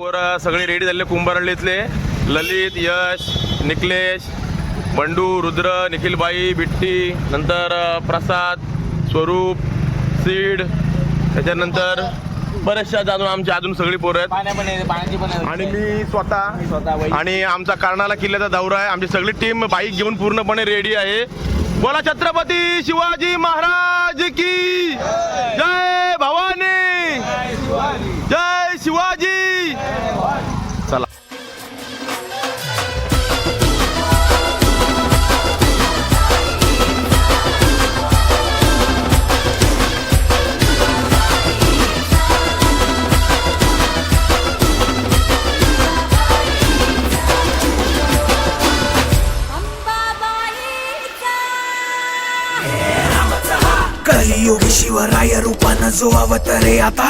सगळे रेडी झाले कुंभारळीतले ललित, यश, निखिलेश, बंडू, रुद्र, निखिलबाई, बिट्टी, नंतर प्रसाद, स्वरूप, सीड, त्याच्यानंतर बरेचशा अजून सगळी पोरं आहेत आणि मी स्वतः आणि आमचा कर्नाला किल्ल्याचा दौरा आहे. आमची सगळी टीम बाईक घेऊन पूर्णपणे रेडी आहे. बोला छत्रपती शिवाजी महाराज की जय. भवानी जय शिवाजी. चला कलियुगी शिवराय रूपानं जो अवतरे आता,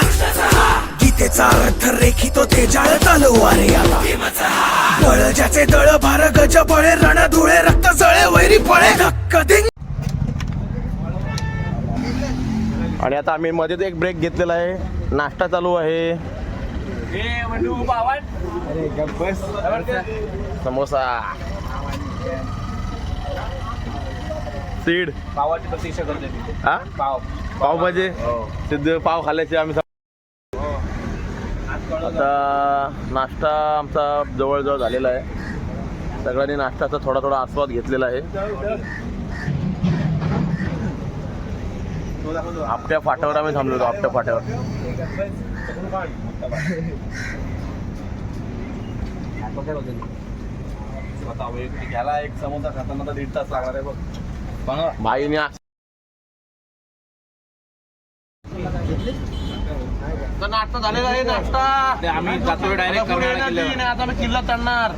गीतेचा अर्थ रेखितो ते जाळ तलवारे आता. बळ ज्याचे दळ भार गज बळे रण धुळे रक्त जळे वैरी पळे धक्क दिंग. आणि आता आम्ही मध्येच एक ब्रेक घेतलेला आहे. नाश्ता चालू आहे. समोसा, सीड, पावाची प्रतीक्षा करते. हा पाव भाजी सिद्ध पाव खाल्ल्याचे आम्ही. आता नाश्ता आमचा जवळजवळ झालेला आहे. सगळ्यांनी नाश्त्याचा थोडा थोडा आस्वाद घेतलेला आहे. आपट्या फाट्यावर आम्ही थांबलेलो. आपट्या फाट्यावर घ्यायला एक समोसा खाताना तर 1.5 तास लागणार आहे बघ. भाईने नाश्ता झालेला आहे. नाश्ता आम्ही जातो डायरेक्ट आता आम्ही किल्ला चढणार.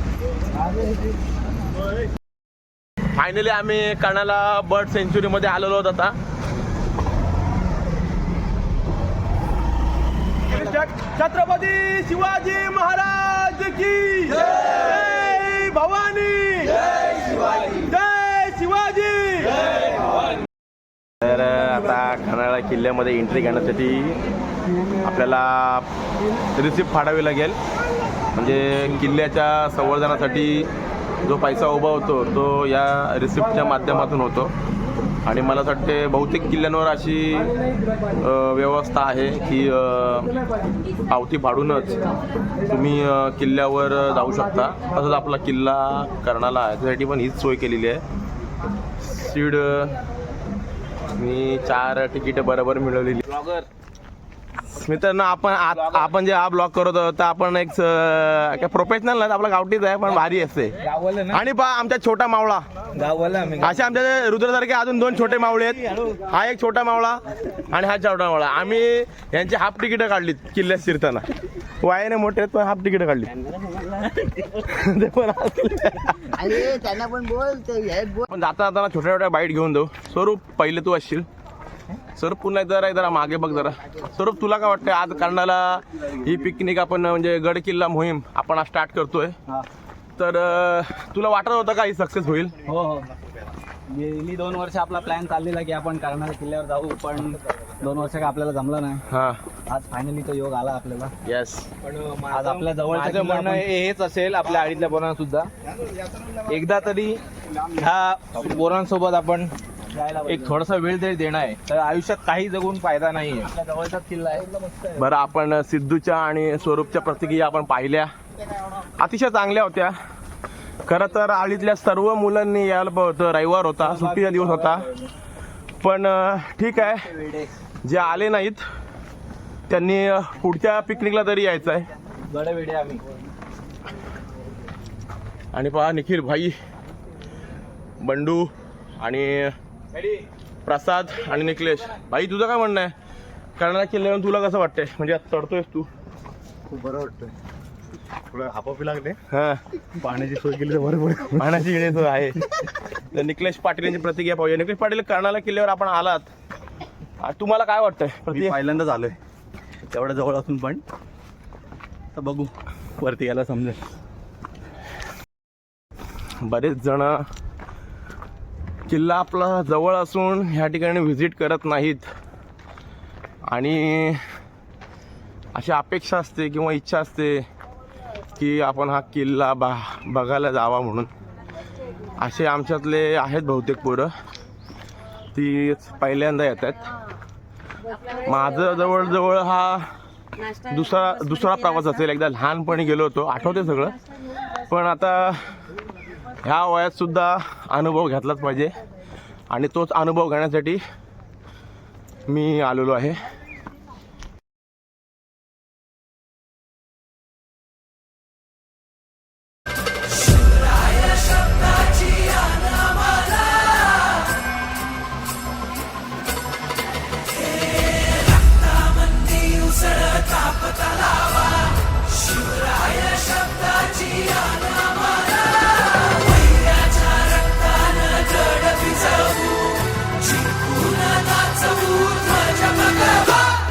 फायनली आम्ही कर्नाला बर्ड सेंच्युरी मध्ये आलेलो होतो. आता छत्रपती शिवाजी महाराज की जय. भवानी जय शिवाजी. तर आता कर्नाळा किल्ल्यामध्ये एंट्री घेण्यासाठी आपल्याला रिसिप्ट फाडावी लागेल. म्हणजे किल्ल्याच्या संवर्धनासाठी जो पैसा उभा होतो तो या रिसिप्टच्या माध्यमातून होतो. आणि मला असं वाटते बहुतेक किल्ल्यांवर अशी व्यवस्था आहे की पावती फाडूनच तुम्ही किल्ल्यावर जाऊ शकता. तसंच आपला किल्ला कर्नाला आहे त्यासाठी पण हीच सोय केलेली आहे. सीड मी 4 तिकीट बरोबर मिळवलेली. मित्रांनो आपण जे हा ब्लॉग करत आहोत तर आपण एक प्रोफेशनल नाही, आपला गावठीच आहे पण भारी असते. आणि पहा आमच्या छोटा मावळा असे आमच्या रुद्रसारखे अजून 2 छोटे मावळे आहेत. हा एक छोटा मावळा आणि हा छोटा मावळा. आम्ही यांची हाफ तिकीट काढलीत किल्ल्यात शिरताना. वायाने मोठे आहेत पण हाफ तिकीट काढली. पण जाता जाताना छोट्या छोट्या बाईट घेऊन जाऊ. स्वरूप पहिले तू असशील. स्वरूप पुन्हा जरा मागे बघ जरा. स्वरूप तुला काय वाटतं आज कर्नाला ही पिकनिक आपण म्हणजे गड किल्ला मोहीम आपण आज स्टार्ट करतोय तर तुला वाटत होतं का ही सक्सेस होईल? हो हो. गेली 2 वर्ष आपला प्लॅन चाललेला की आपण कर्नाला किल्ल्यावर जाऊ पण 2 वर्ष का आपल्याला जमलं नाही. हा आज फायनली तो योग आला आपल्याला. येस. आज आपल्या जवळचं म्हणणं हेच असेल आपल्या आडीतल्या पोरांना सुद्धा एकदा तरी ह्या पोरांसोबत आपण एक थोडासा वेळ तरी देणं आहे. तर आयुष्यात काही जगून फायदा नाही आहे. जवळचाच किल्ला आहे. बरं आपण सिद्धूच्या आणि स्वरूपच्या प्रतिक्रिया आपण पाहिल्या. अतिशय चांगल्या होत्या. खरं तर आळीतल्या सर्व मुलांनी यायला होतं. रविवार होता, सुट्टीचा दिवस होता. पण ठीक आहे जे आले नाहीत त्यांनी पुढच्या पिकनिकला तरी यायचं आहे. गडवेडे आम्ही. आणि पहा निखिल भाई, बंडू आणि प्रसाद आणि निखिलेश भाई तुझं काय म्हणणं आहे कर्नाला किल्ल्यावर तुला कसं वाटतंय? म्हणजे आता चढतोयस तू. खूप बरं वाटतंय. थोडं हापापी लागले. हा पाण्याची सोय केली तर बरं पडेल. पाण्याची सोय आहे. तर निखिलेश पाटील यांची प्रतिक्रिया पाहूया. निखिलेश पाटील कर्नाला किल्ल्यावर आपण आलात, तुम्हाला काय वाटतंय? मी पहिल्यांदाच आलोय तेवढ्या जवळ असून पण. तर बघू वरती यायला समजेल. बरेच जण किल्ला आपला जवळ असून ह्या ठिकाणी व्हिजिट करत नाहीत आणि अशी अपेक्षा असते किंवा इच्छा असते की आपण हा किल्ला बघायला जावा म्हणून. असे आमच्यातले आहेत बहुतेक पोरं, ती पहिल्यांदा येत आहेत. माझं जवळजवळ हा दुसरा प्रवास असेल. एकदा लहानपणी गेलो होतो, आठवते सगळं, पण आता ह्या वयात सुद्धा अनुभव घेतलाच पाहिजे आणि तोच अनुभव घेण्यासाठी मी आलेलो आहे.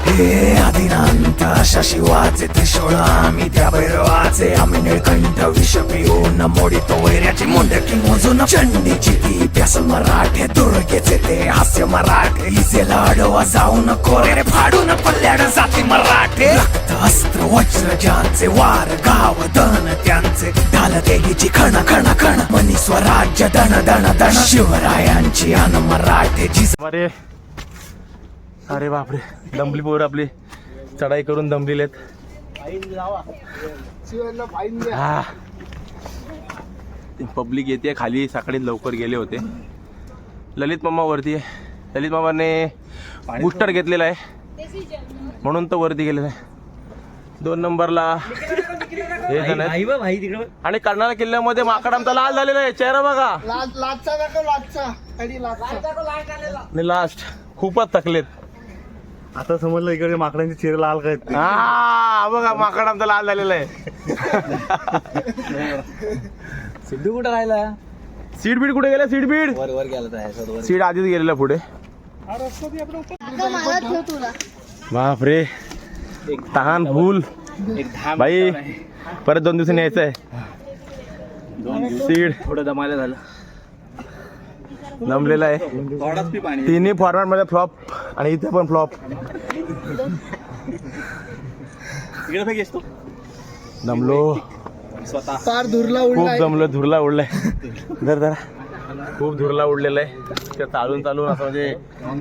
हे आदिनांत अशा शिवाचे त्रिशूळ आम्ही त्या भैरवाचे. आम्ही निळकंठ विष पिऊन मोडितो वैऱ्याची मुंडकी मोजून. चंडीची ती प्यासल मराठे, दुर्गेचे ते हास्य मराठे. इजेला अडवा जाऊन कोरे फाडून पल्ल्याड जाती मराठे. रक्त अस्त्र वज्र ज्यांचे, वार गाव दन त्यांचे. ढाल देगीची खण खण खण, मनी स्वराज्य दण दण दण. शिवरायांची अन मराठे जी. अरे बापरे, दमली पोर आपली, चढाई करून दमलेत. पब्लिक येते खाली. सकाळी लवकर गेले होते. ललित मामा वरती आहे. ललित मामाने बूस्टर घेतलेला आहे म्हणून तो वरती गेलेला आहे. 2 नंबरला हे जण आहेत. आणि कर्नाळा किल्ल्यामध्ये माकडांचा लाल झालेला आहे. चेहरा बघा. आणि लास्ट खूपच थकलेत. आता समजलं इकडे माकडांचे चेहरे लाल काय ते. हा बघा, माकड आमचा लाल झालेला आहे. सिद्धू कुठं राहिला? सीड बीड कुठे गेला? सीड बीड वर गेला. सीड आधीच गेलेला पुढे. बापरे, तहान फुल बाई. परत 2 दिवसांनी यायचं आहे. सीड थोडं दमायला झालं. जमलेला आहे. तिन्ही फॉर्मॅट मध्ये फ्लॉप आणि इथे पण फ्लॉप. दमलो स्वतः. खूप जमलो. धुरला उडलाय. जरा खूप धुरला उडलेला आहे. त्या चालून असं म्हणजे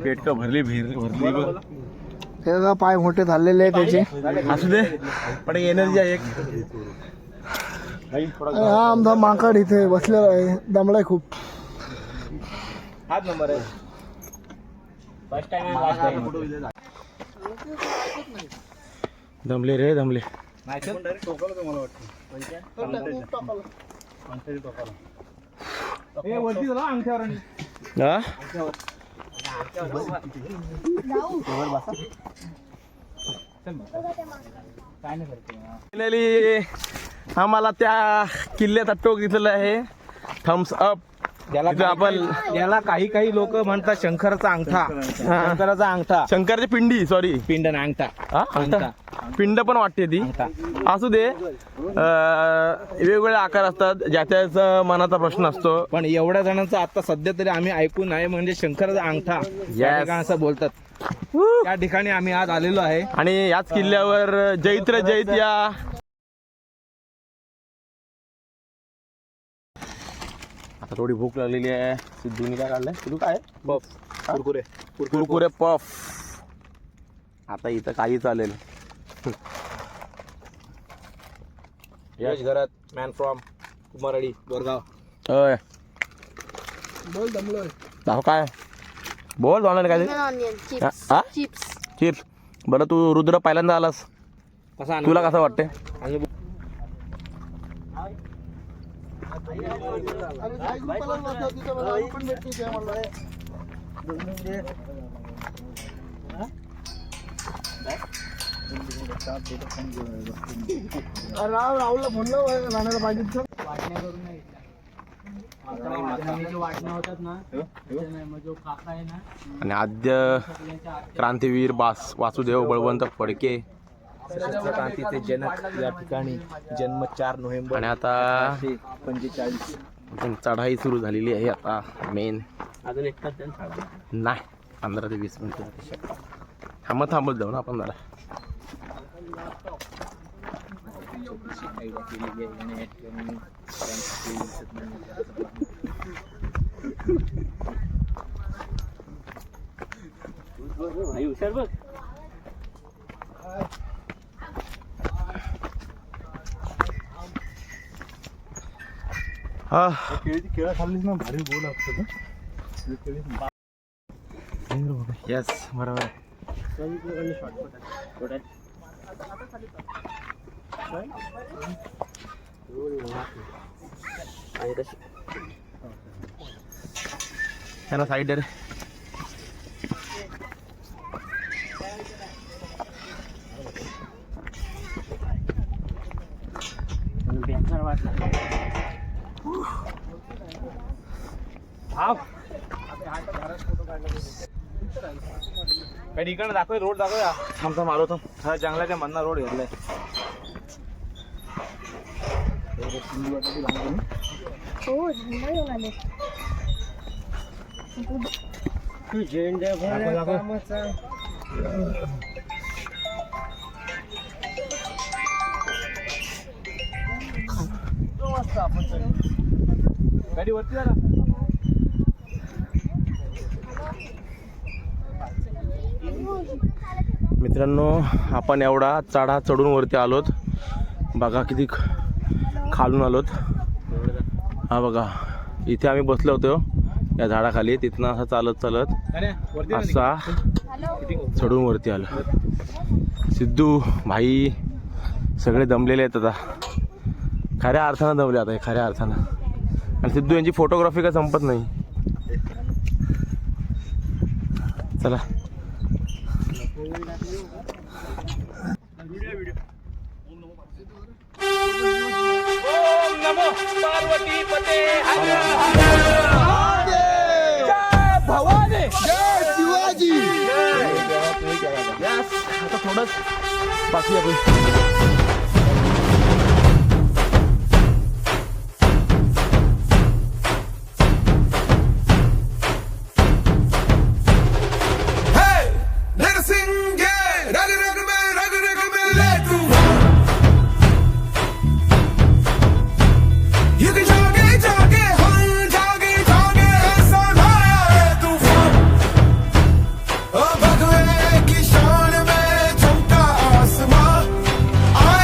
पेटकं भरली. पाय मोठे झालेले आहे त्याचे. असू दे, पण एनर्जी आहे एक. हा आमचा माकड इथे बसलेला आहे, दमलाय खूप. हाच नंबर आहे. फर्स्ट टाइम दमले रे दमले. फायनली आम्हाला त्या किल्ल्याचा टोक दिसलेला आहे. Thumbs up. याला काही लोक म्हणतात शंकराचा अंगठा. शंकराचा अंगठा. शंकरची पिंडी, सॉरी पिंड ना अंगठा. अंगठा. पिंड पण वाटते ती. असू दे, वेगवेगळे आकार असतात, ज्याच्या मनाचा प्रश्न असतो. पण एवढ्या जणांचं आता सध्या तरी आम्ही ऐकून आहे म्हणजे शंकराचा अंगठा या ठिकाणी असं बोलतात. त्या ठिकाणी आम्ही आज आलेलो आहे. आणि याच किल्ल्यावर जैत्र जैत या आता थोडी भूक लागलेली आहे. सिद्धूने काय काढलंय? सिद्धू काय? पफ. कुरकुरे पफ. आता इथं काही चालेल. यश घरात, मॅन फ्रॉम कुमारवाडी, बोरगाव. होय, बोल दमलोय. दाखव काय बोल ऑनलाईन काय चिप्स. बरं, तू रुद्र पहिल्यांदा आलास, कसा तुला कसं वाटतंय? राहुलला म्हणलं राहण्याला पाहिजे. आणि आद्य क्रांतीवीर वासुदेव बळवंत फडके, क्रांतीचे जनक, या ठिकाणी जन्म 4 नोव्हेंबर. आणि आता 45 चढाई सुरू झालेली आहे. आता मेन अजून एक तास नाही, 15 ते 20 मिनिटं थांबत जाऊ ना आपण जरा. छोटीशी आयडिया केलेली आहे आणि या ठिकाणी त्यांसाठी दिसत नाही. भाई हुशार बघ. हा केळा खाल्लीस ना भारी बोल असतं. येस बरोबर. त्यांना साईड रे. काही ठिकाण दाखव, रोड दाखवूया. थांबता मारो तो. हा जंगलाच्या मधना रोड घेतलाय. हो झेंडा घेऊन आले. गाडी वरती झाला. मित्रांनो आपण एवढा चढा चढून वरती आलोत. बघा किती खालून आलोत. हा बघा इथे आम्ही बसलो होतो या झाडाखाली. तिथनं असं चालत चालत असा चढून वरती आलो. सिद्धू भाई सगळे दमलेले आहेत आता. खऱ्या अर्थानं दमले आता हे, खऱ्या अर्थानं. आणि सिद्धू यांची फोटोग्राफी काय संपत नाही. चला नमो पार्वती पते हर भवानी जय शिवाजी. आता थोडंच बाकी आहे. I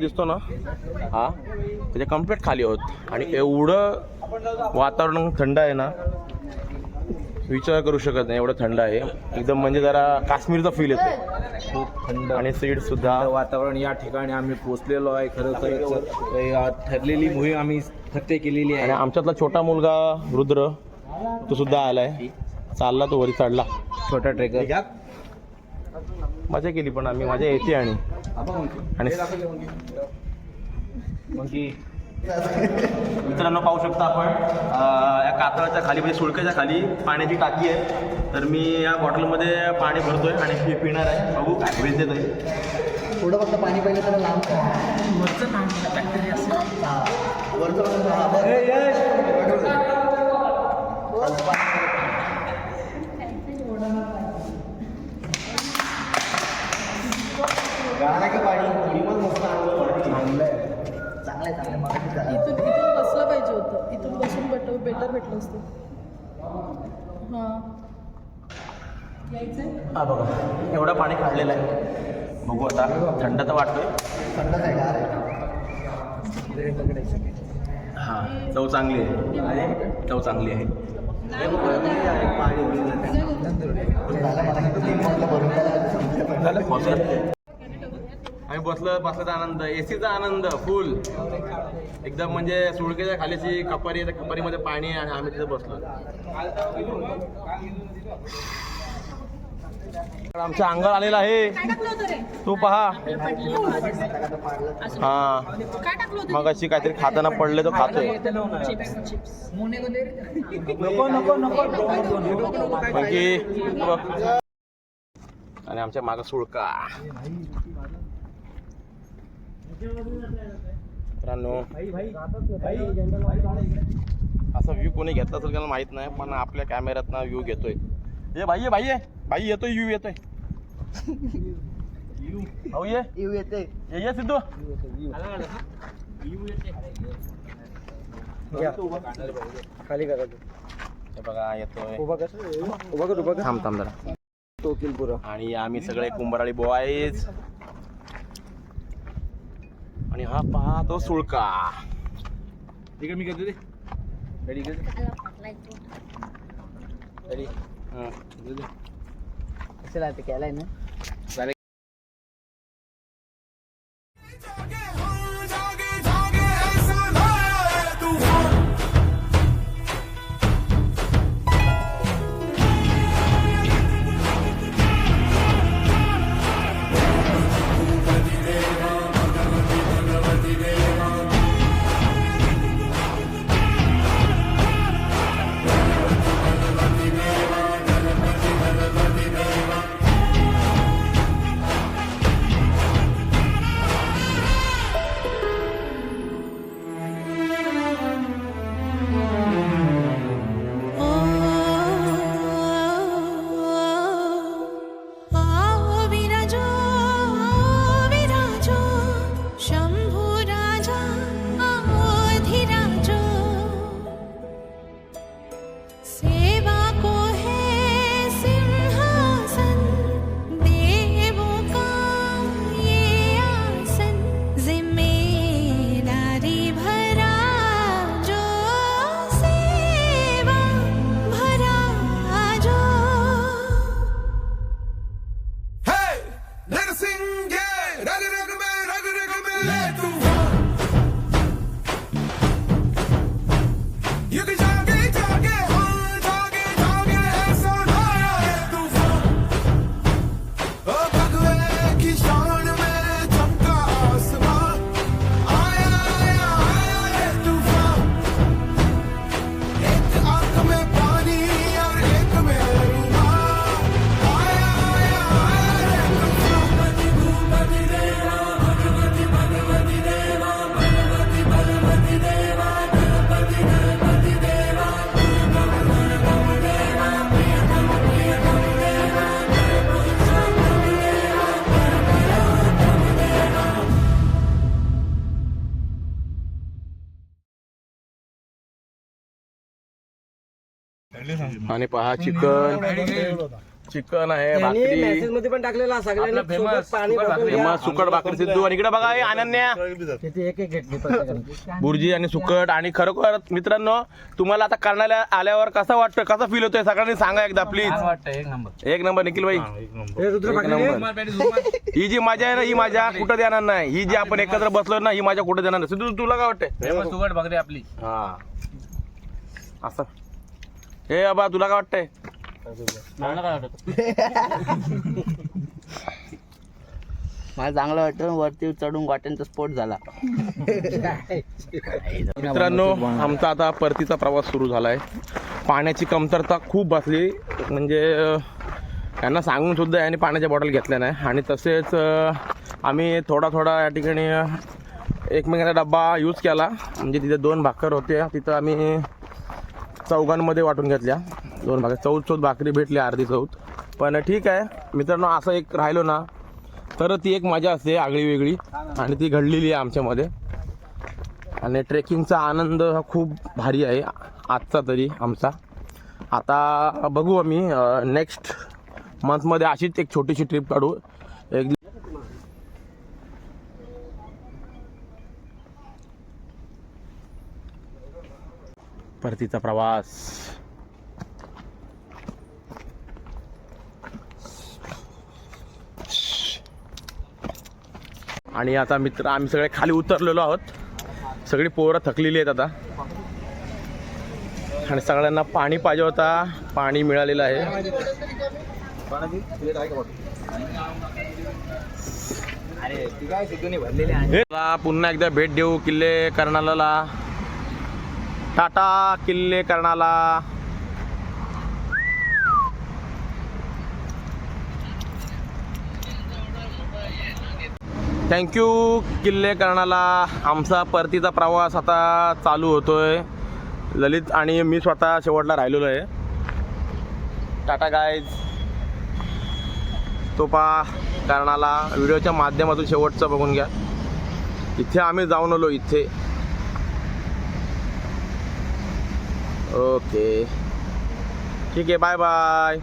दिसतो ना हा त्याच्या कम्प्लीट खाली आहोत आणि एवढं वातावरण थंड आहे ना विचार करू शकत नाही एवढं थंड आहे एकदम म्हणजे जरा काश्मीरचा फील येतो खूप थंड आणि सीट सुद्धा वातावरण या ठिकाणी आम्ही पोहोचलेलो आहे. खरं तर ठरलेली मोहीम आम्ही फत्ते केलेली आणि आहे. आमच्यातला छोटा मुलगा रुद्र तो सुद्धा आलाय चालला तो वरी चढला छोटा ट्रेकर मजा केली पण आम्ही मजा येते आणि मित्रांनो पाहू शकता आपण या कातळाच्या खाली म्हणजे सुळक्याच्या खाली पाण्याची टाकी आहे तर मी या बॉटलमध्ये पाणी भरतोय आणि पिणार आहे बघू काय वेळ देत आहे थोडं फक्त पाणी पाहिजे तर लांब इथून बसलं पाहिजे होतं. इथून बसून बेटर भेटलं असतं. हां यायचंय. हा बघा एवढं पाणी काढलेलं आहे बघू आता थंड तर वाटतोय हां चव चांगली आहे चव चांगली आहे आम्ही बसल्याचा आनंद एसीचा आनंद फुल एकदम म्हणजे सुळकेच्या खालीची कपारी आहे त्या कपारीमध्ये पाणी आहे आणि आम्ही तिथे बसलो आमच्या अंगावर आलेला आहे तू पहा हा मग अशी काहीतरी खाताना पडले तो खातोय आणि आमच्या माग सुळका मित्रांनो असा व्ह्यू कोणी घेतला असेल त्याला माहित नाही पण आपल्या कॅमेऱ्यात ना व्ह्यू घेतोय ये भाई भाई येतोय व्ह्यू येतोय भाऊ ये सिद्धू खाली करा हे बघा येतोय उभा थांब थांब जरा तो किलपुरा आणि आम्ही सगळे कुंभाराळी बॉयज आणि हा पहा तो सुळका तिकडे मी घेतो ते असेल ते केलाय ना आणि पहा चिकन चिकन आहे, भाकरी मध्ये पण टाकलेला सगळ्यांनी आपला famous सोबत पाणी सुकट बॉटल भाकरी. घ्या. फेमस सुकट भाकरी सिद्धू. आणि इकडे बघा हे अनन्या तिथे एक एक घेतली प्रत्येकाने. बुर्जी आणि सुकट. आणि खरोखर मित्रांनो तुम्हाला आता करण्याला आल्यावर कसं वाटतं, कसा फील होतोय सगळ्यांनी सांगा एकदा प्लीज. वाटतं एक नंबर. एक नंबर निखिल भाई, हे रुद्र एक पाटील नंबर. ही जी मजा आहे ना ही मजा कुठं देणार नाही. ही जी आपण एकत्र बसलो ना ही मजा कुठं देणार नाही. सिद्धू तुला काय वाटतंय? फेमस सुकट भाकरी आपली. हा असं हे बाबा तुला काय वाटतंय? मला चांगलं वाटतं. वरती चढून वाट्यांचा स्फोट झाला. मित्रांनो आमचा आता परतीचा प्रवास सुरू झाला आहे. पाण्याची कमतरता खूप बसली, म्हणजे त्यांना सांगून सुद्धा यांनी पाण्याच्या बॉटल घेतल्या नाही. आणि तसेच आम्ही थोडा या ठिकाणी एकमेकांचा डब्बा यूज केला. म्हणजे तिथे 2 भाकर होते, तिथं आम्ही चौघांमध्ये वाटून घेतल्या 2 भाकर. चौथ भाकरी भेटली, अर्धी चौथ. पण ठीक आहे मित्रांनो, असं एक राहिलो ना तर ती एक मजा असते आगळी वेगळी, आणि ती घडलेली आहे आमच्यामध्ये. आणि ट्रेकिंगचा आनंद हा खूप भारी आहे आजचा तरी आमचा. आता बघू आम्ही नेक्स्ट मंथमध्ये अशीच एक छोटीशी ट्रिप काढू. एक परतीचा प्रवास. आणि आता मित्र आम्ही सगळे खाली उतरलेलो आहोत. सगळी पोरं थकलेली आहेत आता, आणि सगळ्यांना पाणी पाहिजे होता, पाणी मिळालेलं आहे. चला, पुन्हा एकदा भेट देऊ किल्ले कर्नाळाला. टाटा किल्ले कर्नाळा. थँक्यू किल्ले कर्नाळा. आमचा परतीचा प्रवास आता चालू होतोय. ललित आणि मी स्वतः शेवटला राहिलेलो आहे. टाटा गाईज. तो पहा कर्नाळा व्हिडिओच्या माध्यमातून शेवटचं बघून घ्या. इथे आम्ही जाऊन आलो इथे. ओके ठीक आहे, बाय बाय.